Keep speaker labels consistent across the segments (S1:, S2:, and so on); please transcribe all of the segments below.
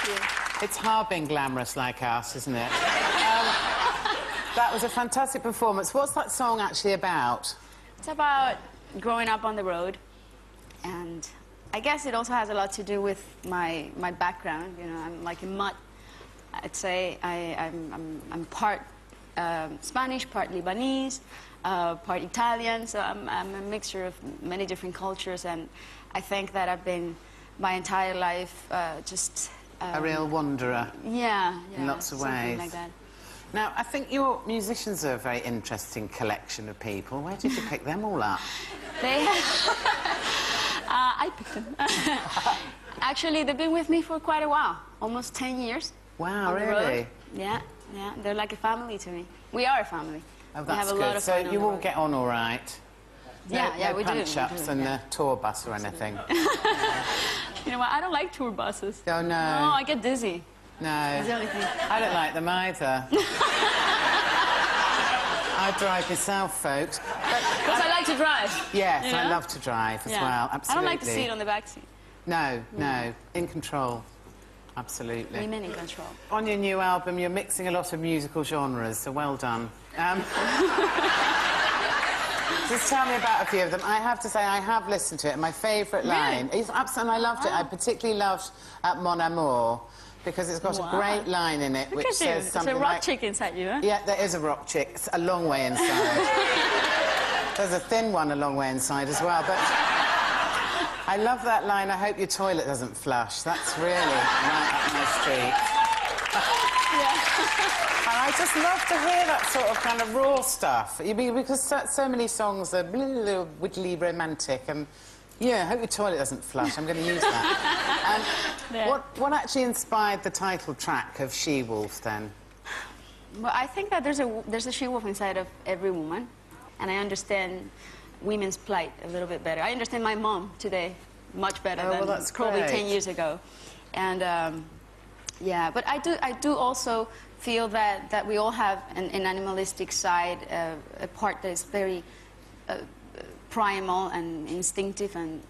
S1: you.
S2: It's hard being glamorous like us, isn't it? That was a fantastic performance. What's that song actually about?
S1: It's about growing up on the road, and I guess it also has a lot to do with my background. You know, I'm like a mutt. I'd say I'm part Spanish, part Lebanese, part Italian, so I'm a mixture of many different cultures, and I think that I've been my entire life just...
S2: a real wanderer.
S1: Yeah,
S2: in lots of ways.
S1: Like that.
S2: Now, I think your musicians are a very interesting collection of people. Where did you pick them all up?
S1: They I picked them. Actually, they've been with me for quite a while, almost 10 years.
S2: Wow, really?
S1: Yeah, yeah, they're like a family to me. We are a family.
S2: Oh, that's
S1: we have a
S2: good.
S1: lot of
S2: so
S1: fun
S2: you all get on all right?
S1: Yeah, we do.
S2: No punch-ups and the tour bus or anything?
S1: You know what, I don't like tour buses.
S2: Oh, no.
S1: No, I get dizzy.
S2: No.
S1: That's the only thing.
S2: I don't like them either. I drive myself, folks.
S1: Because I like to drive.
S2: Yes,
S1: you know?
S2: I love to drive as well, absolutely.
S1: I don't like to sit on the back seat.
S2: No, no, in control. Absolutely.
S1: Women in control.
S2: On your new album, you're mixing a lot of musical genres, so well done. Just tell me about a few of them. I have to say, I have listened to it, and my favourite line... It's absolutely, I loved it. I particularly loved Mon Amour, because it's got a great line in it, which says something like...
S1: There's a rock chick inside you, huh?
S2: Yeah, there is a rock chick. It's a long way inside. There's a thin one a long way inside as well, but... I love that line, I hope your toilet doesn't flush. That's really right up my street. And I just love to hear that sort of kind of raw stuff. Because so many songs are widdly romantic and... Yeah, I hope your toilet doesn't flush. I'm going to use that. What actually inspired the title track of She-Wolf, then?
S1: Well, I think that there's a she-wolf inside of every woman, and I understand women's plight a little bit better. I understand my mom today much better than probably 10 years ago. And, yeah, but I do also feel that we all have an animalistic side, a part that is very... primal and instinctive and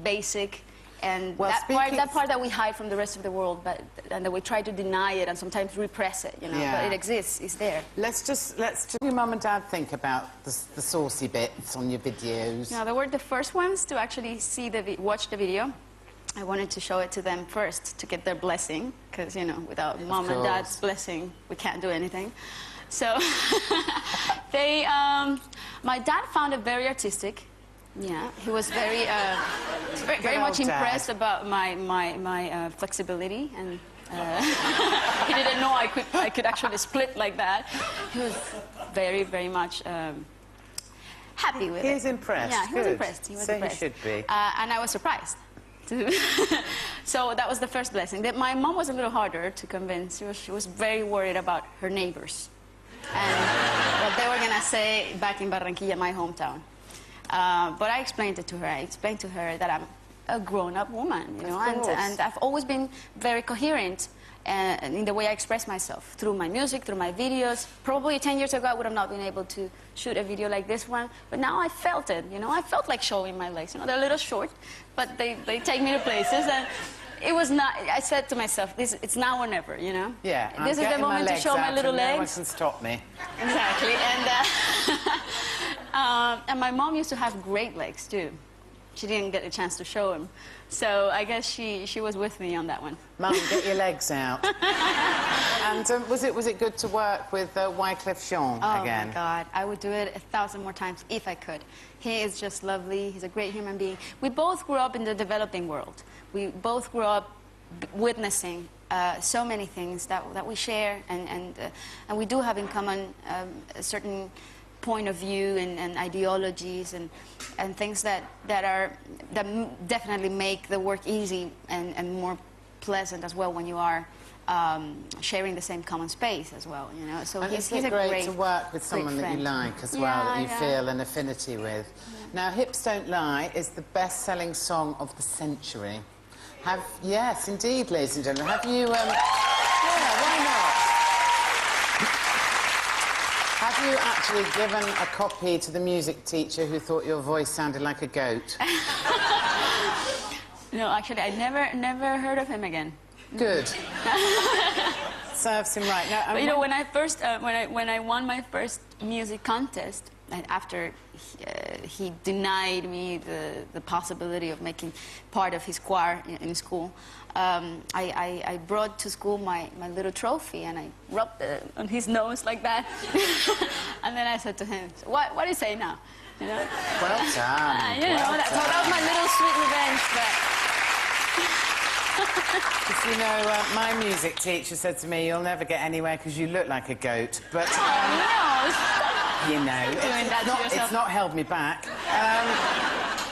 S1: basic, and
S2: well,
S1: that part that we hide from the rest of the world, and that we try to deny it and sometimes repress it, you know.
S2: Yeah.
S1: But it exists, it's there.
S2: Let's just your mum and dad think about the saucy bits on your videos.
S1: No, they were the first ones to actually watch the video. I wanted to show it to them first to get their blessing, because, you know, without mom and dad's blessing, we can't do anything. So my dad found it very artistic. Yeah, he was very much impressed about my flexibility, and he didn't know I could actually split like that. He was very much happy with it.
S2: He was impressed.
S1: Yeah, he was impressed. He was impressed.
S2: He should be.
S1: And I was surprised. So that was the first blessing. My mom was a little harder to convince. She was very worried about her neighbors and what they were going to say back in Barranquilla, my hometown. But I explained it to her. I explained to her that I'm a grown-up woman, you know, and I've always been very coherent in the way I express myself, through my music, through my videos. Probably 10 years ago, I would have not been able to shoot a video like this one, but now I felt it, you know. I felt like showing my legs, you know. They're a little short, but they take me to places, and it was not... I said to myself, it's now or never, you know?
S2: Yeah,
S1: this is the moment to show my little legs.
S2: No one can stop me.
S1: Exactly, and my mom used to have great legs, too. She didn't get a chance to show him. So I guess she was with me on that one.
S2: Mum, get your legs out. And was it good to work with Wyclef Jean again?
S1: Oh, my God. I would do it 1,000 more times if I could. He is just lovely. He's a great human being. We both grew up in the developing world. We both grew up witnessing so many things that we share, and we do have in common a certain point of view and ideologies and things that definitely make the work easy and more pleasant as well when you are sharing the same common space as well, you know. So he's a great
S2: to work with someone that you like as well, that you feel an affinity with. Now, Hips Don't Lie is the best-selling song of the century. Yes, indeed, ladies and gentlemen. Have you... yeah, why not? Have you actually given a copy to the music teacher who thought your voice sounded like a goat?
S1: No, actually, I never heard of him again.
S2: Good. Serves him right. Now,
S1: but, you know, when I first, when I won my first music contest, and after he denied me the possibility of making part of his choir in school, I brought to school my little trophy, and I rubbed it on his nose like that. And then I said to him, what do you say now? You know?
S2: Well done.
S1: You know,
S2: well
S1: that was my little sweet revenge. But...
S2: you know, my music teacher said to me, you'll never get anywhere because you look like a goat. But, you know, it's not held me back.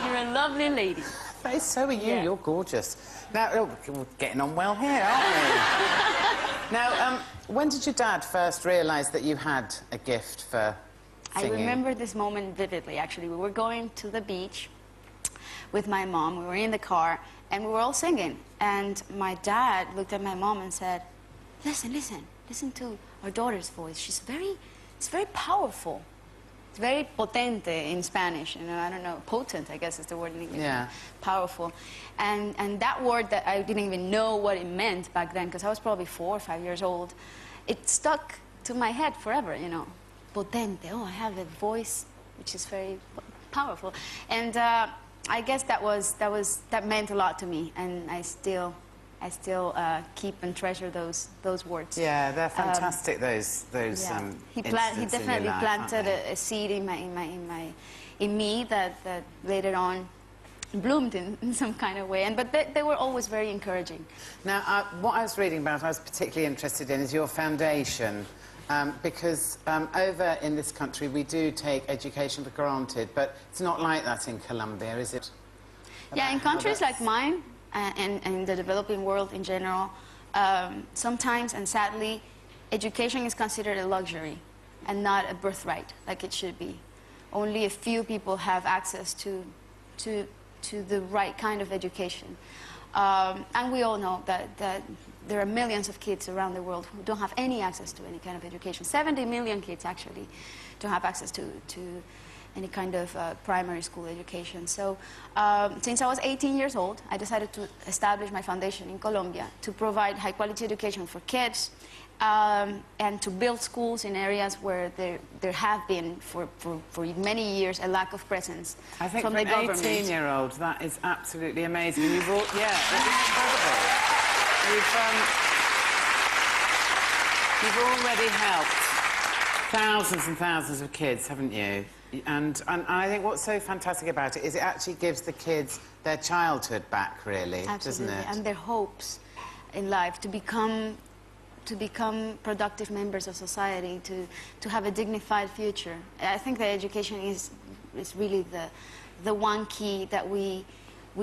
S1: You're a lovely lady.
S2: But so are you. Yeah. You're gorgeous. Now, we're getting on well here, aren't we? Now, when did your dad first realise that you had a gift for singing?
S1: I remember this moment vividly, actually. We were going to the beach with my mom. We were in the car, and we were all singing. And my dad looked at my mom and said, listen to our daughter's voice. It's very powerful. It's very potente in Spanish, you know, I don't know, potent, I guess is the word in English.
S2: Yeah.
S1: Powerful. And that word that I didn't even know what it meant back then, because I was probably 4 or 5 years old, it stuck to my head forever, you know. Potente, oh, I have a voice which is very powerful. And I guess that meant a lot to me, and I still keep and treasure those words.
S2: Yeah, they're fantastic. Those. Yeah.
S1: He definitely planted a seed in me that later on bloomed in some kind of way. But they were always very encouraging.
S2: Now, what I was reading about, I was particularly interested in, is your foundation. Because over in this country we do take education for granted, but it's not like that in Colombia, is it?
S1: Yeah, in countries like mine, and the developing world in general, sometimes, and sadly, education is considered a luxury and not a birthright like it should be. Only a few people have access to the right kind of education. And we all know that there are millions of kids around the world who don't have any access to any kind of education. 70 million kids, actually, don't have access to any kind of primary school education. So since I was 18 years old, I decided to establish my foundation in Colombia to provide high-quality education for kids and to build schools in areas where there have been, for many years, a lack of presence
S2: from the
S1: government. I think
S2: for an 18-year-old, that is absolutely amazing. You've all, yeah, it's incredible. You've already helped thousands and thousands of kids, haven't you? And I think what's so fantastic about it is it actually gives the kids their childhood back, really,
S1: Absolutely.
S2: Doesn't it?
S1: And their hopes in life to become productive members of society, to have a dignified future. I think that education is really the one key that we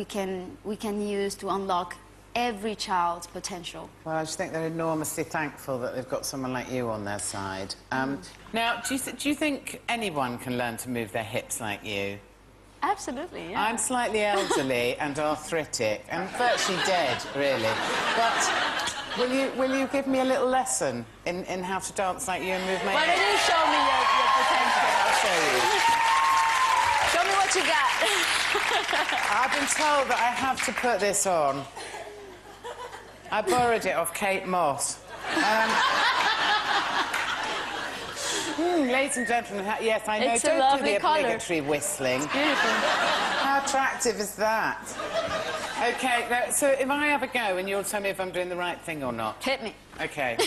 S1: can use to unlock every child's potential.
S2: Well, I just think they're enormously thankful that they've got someone like you on their side. Now, do you think anyone can learn to move their hips like you?
S1: Absolutely, yeah.
S2: I'm slightly elderly and arthritic and virtually dead, really. But will you give me a little lesson in how to dance like you and move my hips?
S1: Why don't you show me your potential?
S2: I'll show you.
S1: Show me what you got.
S2: I've been told that I have to put this on. I borrowed it off Kate Moss. Ladies and gentlemen, yes, I know.
S1: It's
S2: Don't do the
S1: colour.
S2: obligatory whistling.
S1: It's beautiful.
S2: How attractive is that? OK, now, so if I have a go and you'll tell me if I'm doing the right thing or not.
S1: Hit me.
S2: OK.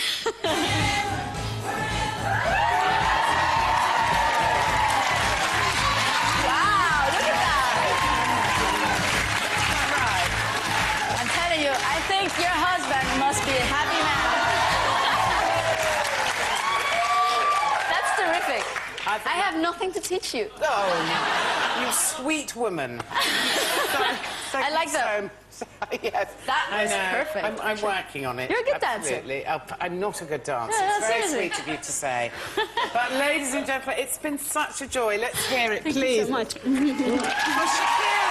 S1: I think your husband must be a happy man. That's terrific. I have nothing to teach you.
S2: Oh, you sweet woman.
S1: I like that.
S2: Yes,
S1: that was perfect.
S2: I'm working on it.
S1: You're a good dancer.
S2: Absolutely. I'm not a good dancer.
S1: No,
S2: it's very
S1: seriously.
S2: sweet of you to say. But, ladies and gentlemen, it's been such a joy. Let's hear it, please.
S1: Thank you so much.
S2: Oh, Shakira!